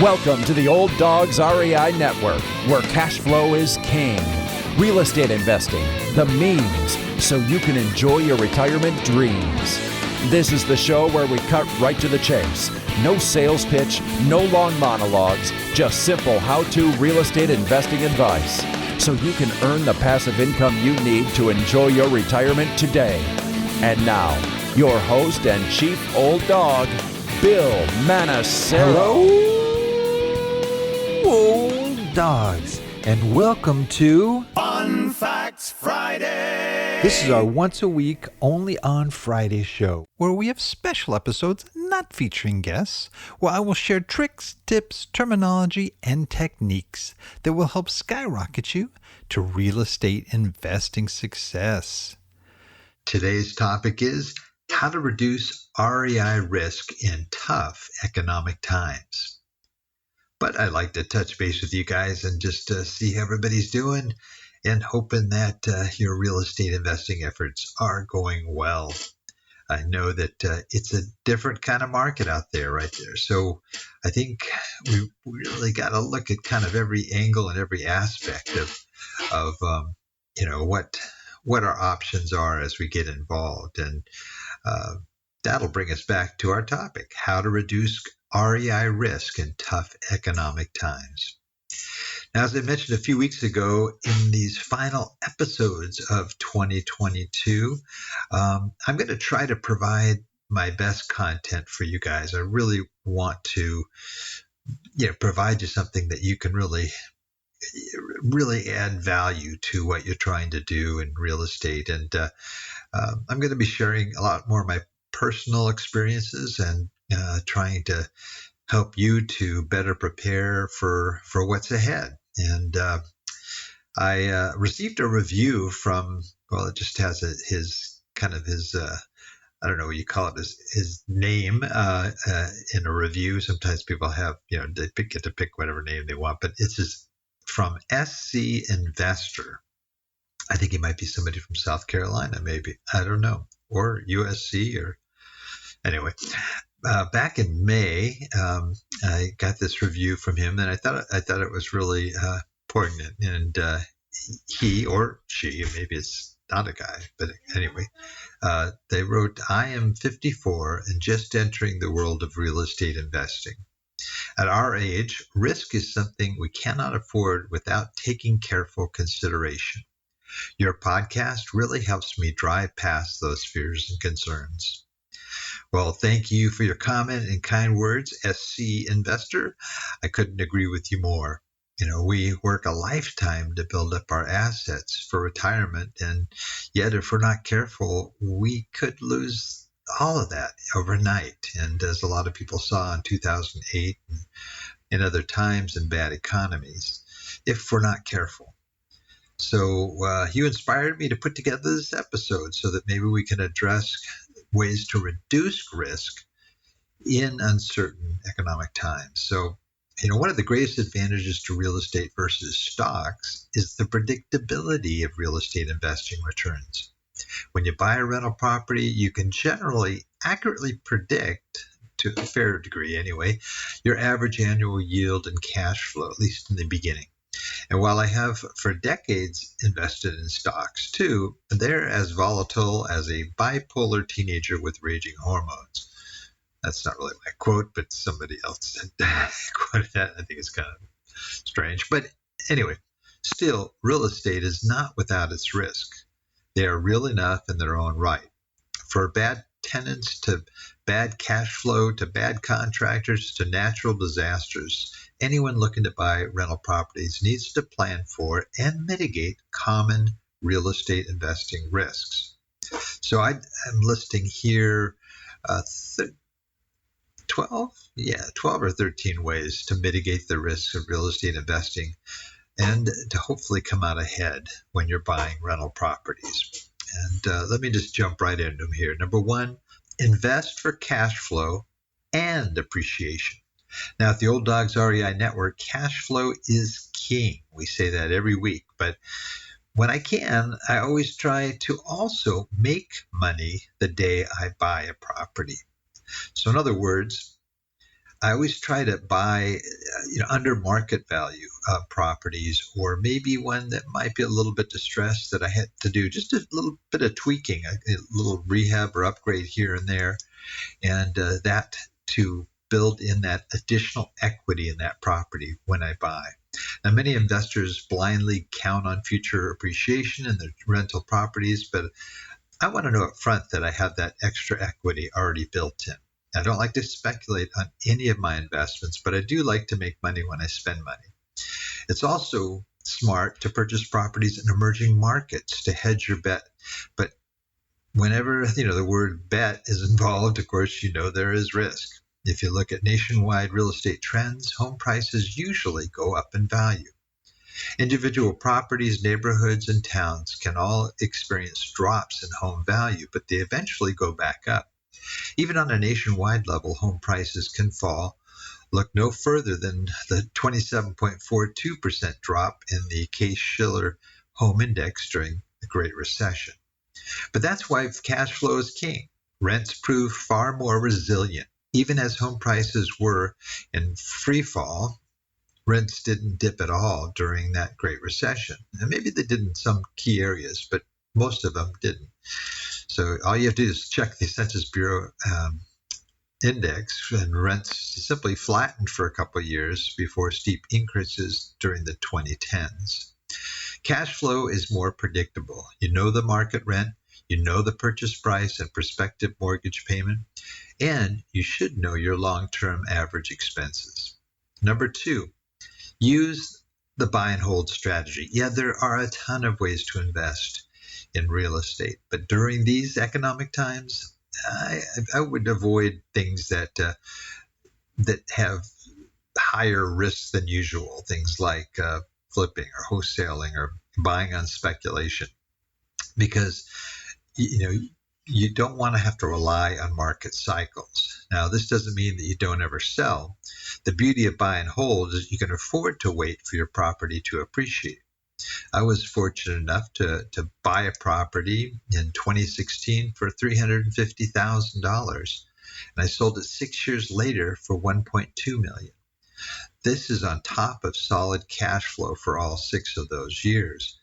Welcome to the Old Dogs REI Network, where cash flow is king. Real estate investing, the means, so you can enjoy your retirement dreams. This is the show where we cut right to the chase. No sales pitch, no long monologues, just simple how-to real estate investing advice, so you can earn the passive income you need to enjoy your retirement today. And now, your host and chief old dog, Bill Manassero. Hello, old dogs, and welcome to Fun Facts Friday. This is our once a week, only on Friday show, where we have special episodes not featuring guests, where I will share tricks, tips, terminology, and techniques that will help skyrocket you to real estate investing success. Today's topic is how to reduce REI risk in tough economic times. But I'd like to touch base with you guys and just see how everybody's doing and hoping that your real estate investing efforts are going well. I know that it's a different kind of market out there right there. So I think we really got to look at kind of every angle and every aspect of what our options are as we get involved. And that'll bring us back to our topic, how to reduce REI risk in tough economic times. Now, as I mentioned a few weeks ago, in these final episodes of 2022, I'm going to try to provide my best content for you guys. I really want to provide you something that you can really add value to what you're trying to do in real estate. And I'm going to be sharing a lot more of my personal experiences and trying to help you to better prepare for what's ahead. And I received a review from, it just has his I don't know what you call it, his name in a review. Sometimes people have, they get to pick whatever name they want, but it's from SC Investor. I think he might be somebody from South Carolina, maybe. I don't know. Or USC or anyway. Back in May, I got this review from him, and I thought it was really poignant. And he or she, maybe it's not a guy, but anyway, they wrote, "I am 54 and just entering the world of real estate investing. At our age, risk is something we cannot afford without taking careful consideration. Your podcast really helps me drive past those fears and concerns." Well, thank you for your comment and kind words, SC Investor. I couldn't agree with you more. We work a lifetime to build up our assets for retirement, and yet if we're not careful, we could lose all of that overnight. And as a lot of people saw in 2008 and in other times in bad economies, if we're not careful. So you inspired me to put together this episode so that maybe we can address ways to reduce risk in uncertain economic times. So, one of the greatest advantages to real estate versus stocks is the predictability of real estate investing returns. When you buy a rental property, you can generally accurately predict, to a fair degree anyway, your average annual yield and cash flow, at least in the beginning. And while I have for decades invested in stocks too, they're as volatile as a bipolar teenager with raging hormones. That's not really my quote, but somebody else quoted that. I think it's kind of strange. But anyway, still, real estate is not without its risk. They are real enough in their own right. For bad tenants to bad cash flow to bad contractors to natural disasters, anyone looking to buy rental properties needs to plan for and mitigate common real estate investing risks. So I'm listing here 12 or 13 ways to mitigate the risks of real estate investing and to hopefully come out ahead when you're buying rental properties. And let me just jump right into them here. Number one, invest for cash flow and appreciation. Now, at the Old Dogs REI Network, cash flow is king. We say that every week, but when I can, I always try to also make money the day I buy a property. So in other words, I always try to buy under market value properties, or maybe one that might be a little bit distressed that I had to do just a little bit of tweaking, a little rehab or upgrade here and there, and that to build in that additional equity in that property when I buy. Now, many investors blindly count on future appreciation in their rental properties, but I want to know up front that I have that extra equity already built in. I don't like to speculate on any of my investments, but I do like to make money when I spend money. It's also smart to purchase properties in emerging markets to hedge your bet. But whenever the word bet is involved, of course, there is risk. If you look at nationwide real estate trends, home prices usually go up in value. Individual properties, neighborhoods, and towns can all experience drops in home value, but they eventually go back up. Even on a nationwide level, home prices can fall. Look no further than the 27.42% drop in the Case-Shiller Home Index during the Great Recession. But that's why cash flow is king. Rents prove far more resilient. Even as home prices were in free fall, rents didn't dip at all during that Great Recession. And maybe they did in some key areas, but most of them didn't. So all you have to do is check the Census Bureau index, and rents simply flattened for a couple of years before steep increases during the 2010s. Cash flow is more predictable. You know the market rent, you know the purchase price and prospective mortgage payment, and you should know your long-term average expenses. Number 2, use the buy and hold strategy. Yeah, there are a ton of ways to invest in real estate, but during these economic times, I would avoid things that have higher risks than usual, things like flipping or wholesaling or buying on speculation, because you don't want to have to rely on market cycles. Now, this doesn't mean that you don't ever sell. The beauty of buy and hold is you can afford to wait for your property to appreciate. I was fortunate enough to buy a property in 2016 for $350,000, and I sold it 6 years later for $1.2 million. This is on top of solid cash flow for all 6 of those years.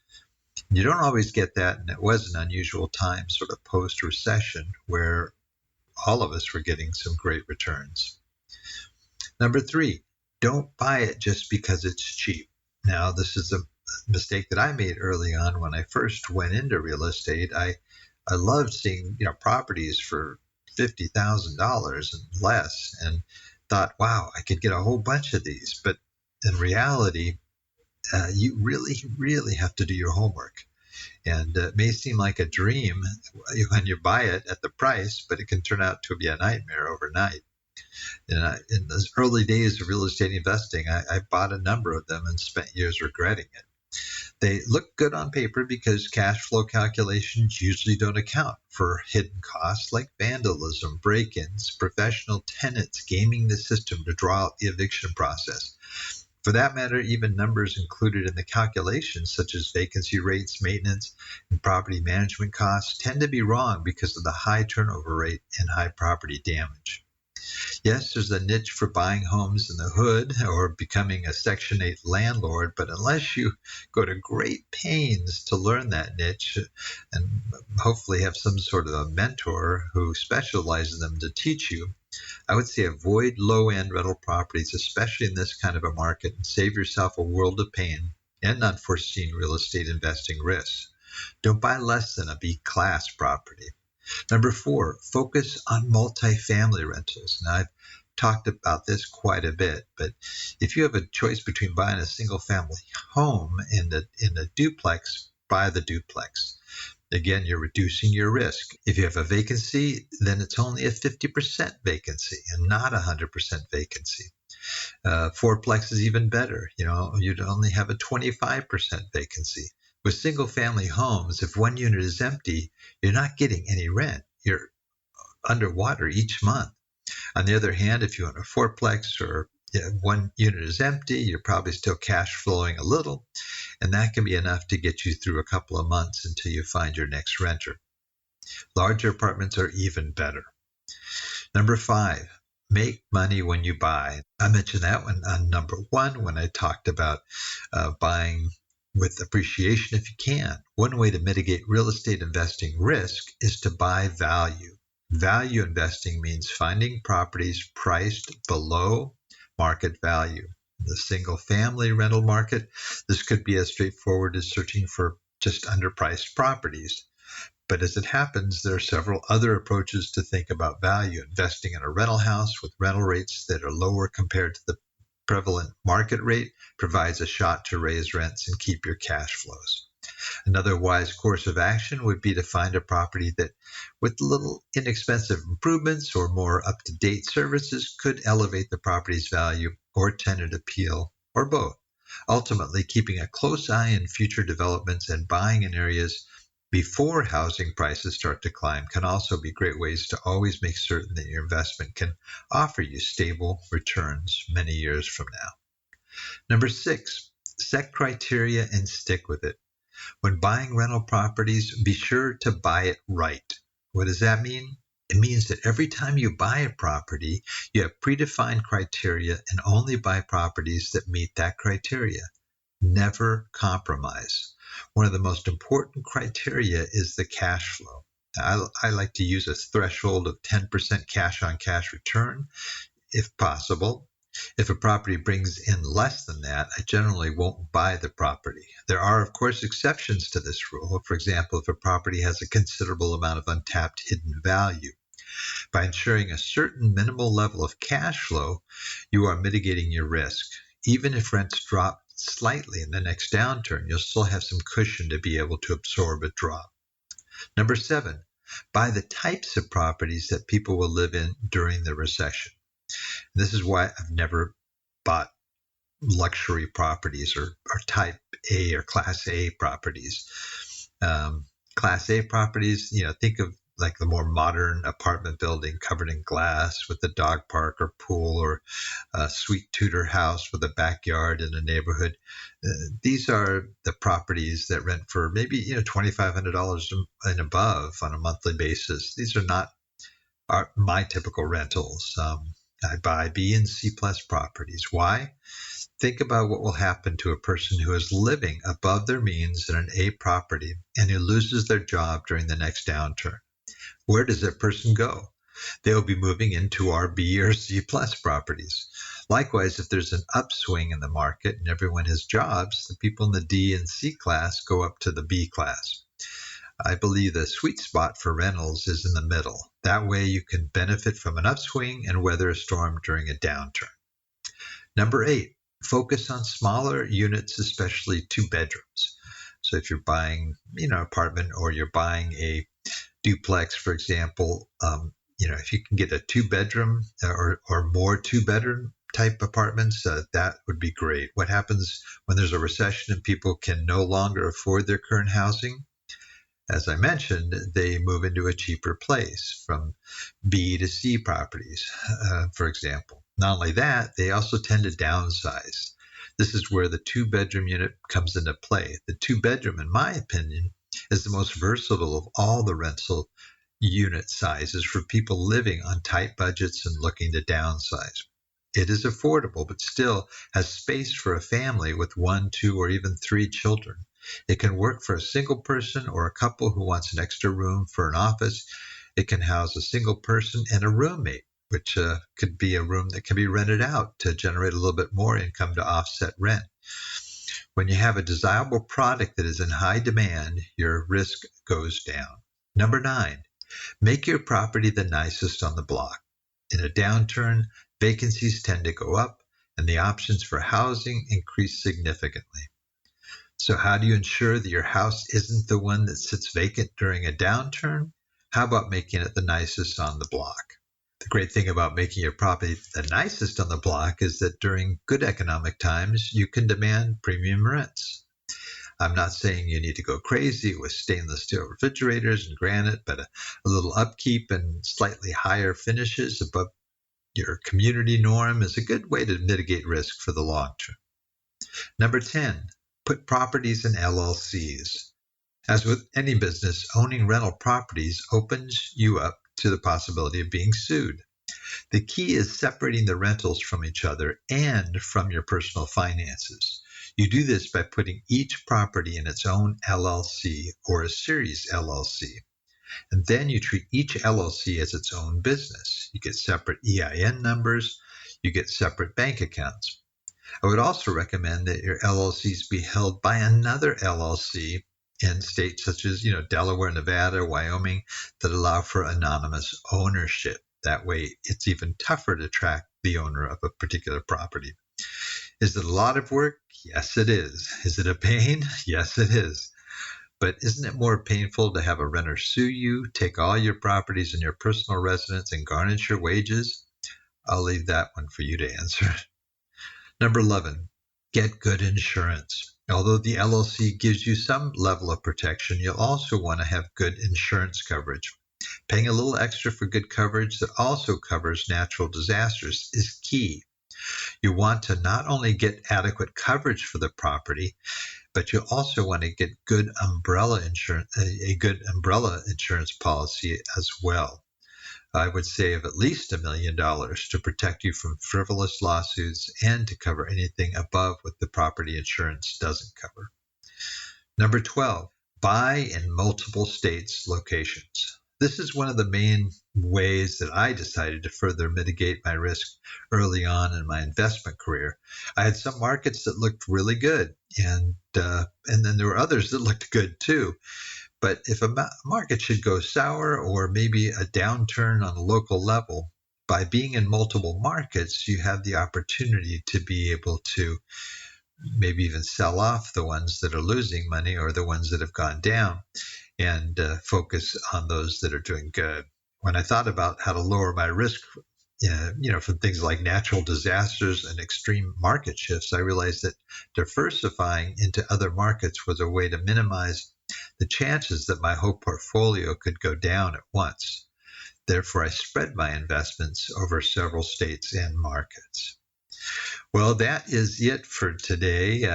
You don't always get that, and it was an unusual time, sort of post-recession, where all of us were getting some great returns. Number 3, don't buy it just because it's cheap. Now, this is a mistake that I made early on when I first went into real estate. I loved seeing properties for $50,000 and less, and thought, wow, I could get a whole bunch of these. But in reality, you really have to do your homework. And it may seem like a dream when you buy it at the price, but it can turn out to be a nightmare overnight. And in those early days of real estate investing, I bought a number of them and spent years regretting it. They look good on paper because cash flow calculations usually don't account for hidden costs like vandalism, break-ins, professional tenants gaming the system to draw out the eviction process. For that matter, even numbers included in the calculations, such as vacancy rates, maintenance, and property management costs, tend to be wrong because of the high turnover rate and high property damage. Yes, there's a niche for buying homes in the hood or becoming a Section 8 landlord, but unless you go to great pains to learn that niche and hopefully have some sort of a mentor who specializes in them to teach you, I would say avoid low-end rental properties, especially in this kind of a market, and save yourself a world of pain and unforeseen real estate investing risks. Don't buy less than a B-class property. Number 4, focus on multifamily rentals. Now, I've talked about this quite a bit, but if you have a choice between buying a single-family home in a duplex, buy the duplex. Again, you're reducing your risk. If you have a vacancy, then it's only a 50% vacancy and not 100% vacancy. Fourplex is even better. You'd only have a 25% vacancy. With single-family homes, if one unit is empty, you're not getting any rent. You're underwater each month. On the other hand, if you own a fourplex or one unit is empty, you're probably still cash flowing a little, and that can be enough to get you through a couple of months until you find your next renter. Larger apartments are even better. Number 5, make money when you buy. I mentioned that one on number 1 when I talked about buying with appreciation if you can. One way to mitigate real estate investing risk is to buy value. Value investing means finding properties priced below market value. In the single family rental market, this could be as straightforward as searching for just underpriced properties. But as it happens, there are several other approaches to think about value. Investing in a rental house with rental rates that are lower compared to the prevalent market rate provides a shot to raise rents and keep your cash flows. Another wise course of action would be to find a property that, with little inexpensive improvements or more up-to-date services, could elevate the property's value or tenant appeal, or both. Ultimately, keeping a close eye on future developments and buying in areas before housing prices start to climb can also be great ways to always make certain that your investment can offer you stable returns many years from now. Number 6, set criteria and stick with it. When buying rental properties, be sure to buy it right. What does that mean? It means that every time you buy a property, you have predefined criteria and only buy properties that meet that criteria. Never compromise. One of the most important criteria is the cash flow. I like to use a threshold of 10% cash on cash return, if possible. If a property brings in less than that, I generally won't buy the property. There are, of course, exceptions to this rule. For example, if a property has a considerable amount of untapped hidden value. By ensuring a certain minimal level of cash flow, you are mitigating your risk. Even if rents drop slightly in the next downturn, you'll still have some cushion to be able to absorb a drop. Number 7, buy the types of properties that people will live in during the recession. This is why I've never bought luxury properties or type A or Class A properties. Class A properties, think of like the more modern apartment building covered in glass with a dog park or pool, or a sweet Tudor house with a backyard in a neighborhood. These are the properties that rent for maybe $2,500 and above on a monthly basis. These are not my typical rentals. I buy B and C plus properties. Why? Think about what will happen to a person who is living above their means in an A property and who loses their job during the next downturn. Where does that person go? They will be moving into our B or C plus properties. Likewise, if there's an upswing in the market and everyone has jobs, the people in the D and C class go up to the B class. I believe the sweet spot for rentals is in the middle. That way you can benefit from an upswing and weather a storm during a downturn. Number 8, focus on smaller units, especially 2 bedrooms. So if you're buying, an apartment, or you're buying a duplex, for example, if you can get a 2-bedroom or more 2-bedroom type apartments, that would be great. What happens when there's a recession and people can no longer afford their current housing? As I mentioned, they move into a cheaper place, from B to C properties, for example. Not only that, they also tend to downsize. This is where the 2-bedroom unit comes into play. The 2-bedroom, in my opinion, is the most versatile of all the rental unit sizes for people living on tight budgets and looking to downsize. It is affordable, but still has space for a family with 1, 2, or even 3 children. It can work for a single person or a couple who wants an extra room for an office. It can house a single person and a roommate, which could be a room that can be rented out to generate a little bit more income to offset rent. When you have a desirable product that is in high demand, your risk goes down. Number 9, make your property the nicest on the block. In a downturn, vacancies tend to go up and the options for housing increase significantly. So how do you ensure that your house isn't the one that sits vacant during a downturn? How about making it the nicest on the block? The great thing about making your property the nicest on the block is that during good economic times, you can demand premium rents. I'm not saying you need to go crazy with stainless steel refrigerators and granite, but a little upkeep and slightly higher finishes above your community norm is a good way to mitigate risk for the long term. Number 10, put properties in LLCs. As with any business, owning rental properties opens you up to the possibility of being sued. The key is separating the rentals from each other and from your personal finances. You do this by putting each property in its own LLC or a series LLC. And then you treat each LLC as its own business. You get separate EIN numbers. You get separate bank accounts. I would also recommend that your LLCs be held by another LLC in states such as, Delaware, Nevada, Wyoming, that allow for anonymous ownership. That way, it's even tougher to track the owner of a particular property. Is it a lot of work? Yes, it is. Is it a pain? Yes, it is. But isn't it more painful to have a renter sue you, take all your properties in your personal residence, and garnish your wages? I'll leave that one for you to answer. Number 11, get good insurance. Although the LLC gives you some level of protection, you'll also want to have good insurance coverage. Paying a little extra for good coverage that also covers natural disasters is key. You want to not only get adequate coverage for the property, but you also want to get good umbrella insurance, a good umbrella insurance policy as well. I would save at least $1 million to protect you from frivolous lawsuits and to cover anything above what the property insurance doesn't cover. Number 12, buy in multiple states' locations. This is one of the main ways that I decided to further mitigate my risk early on in my investment career. I had some markets that looked really good, and then there were others that looked good too. But if a market should go sour or maybe a downturn on a local level, by being in multiple markets, you have the opportunity to be able to maybe even sell off the ones that are losing money or the ones that have gone down and focus on those that are doing good. When I thought about how to lower my risk, from things like natural disasters and extreme market shifts, I realized that diversifying into other markets was a way to minimize the chances that my whole portfolio could go down at once. Therefore, I spread my investments over several states and markets. Well, that is it for today.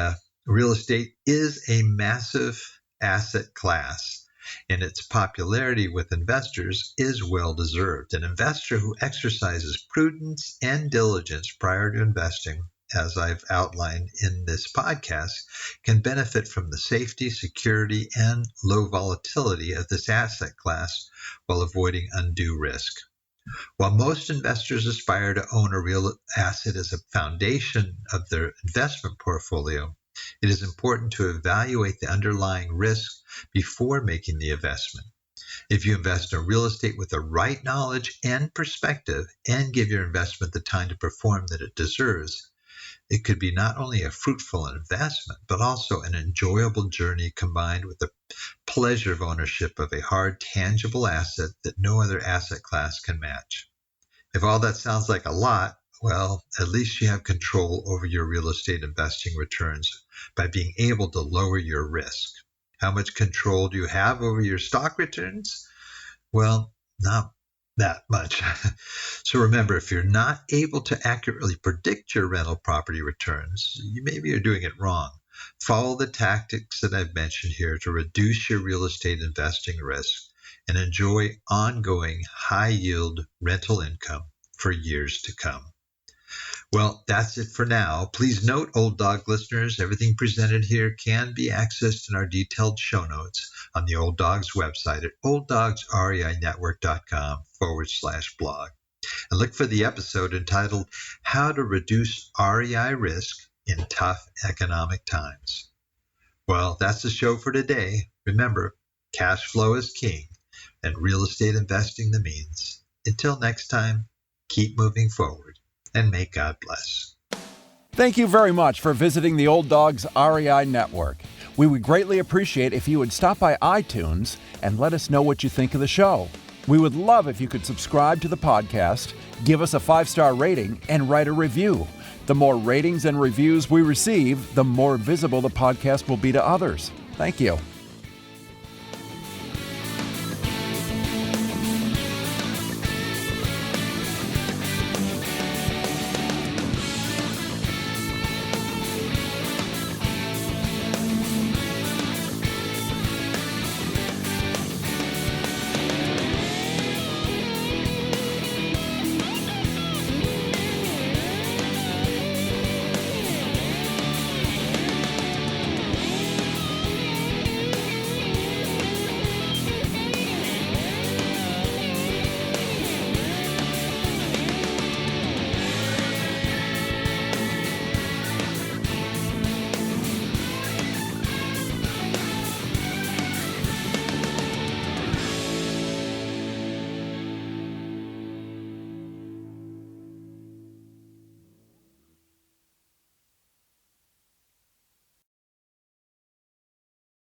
Real estate is a massive asset class, and its popularity with investors is well deserved. An investor who exercises prudence and diligence prior to investing, as I've outlined in this podcast, can benefit from the safety, security, and low volatility of this asset class while avoiding undue risk. While most investors aspire to own a real asset as a foundation of their investment portfolio, it is important to evaluate the underlying risk before making the investment. If you invest in real estate with the right knowledge and perspective and give your investment the time to perform that it deserves, it could be not only a fruitful investment, but also an enjoyable journey combined with the pleasure of ownership of a hard, tangible asset that no other asset class can match. If all that sounds like a lot, well, at least you have control over your real estate investing returns by being able to lower your risk. How much control do you have over your stock returns? Well, not that much. So remember, if you're not able to accurately predict your rental property returns, you maybe are doing it wrong. Follow the tactics that I've mentioned here to reduce your real estate investing risk and enjoy ongoing high-yield rental income for years to come. Well, that's it for now. Please note, Old Dog listeners, everything presented here can be accessed in our detailed show notes on the Old Dogs website at olddogsreinetwork.com/blog. And look for the episode entitled How to Reduce REI Risk in Tough Economic Times. Well, that's the show for today. Remember, cash flow is king and real estate investing the means. Until next time, keep moving forward. And may God bless. Thank you very much for visiting the Old Dogs REI Network. We would greatly appreciate if you would stop by iTunes and let us know what you think of the show. We would love if you could subscribe to the podcast, give us a 5-star rating, and write a review. The more ratings and reviews we receive, the more visible the podcast will be to others. Thank you.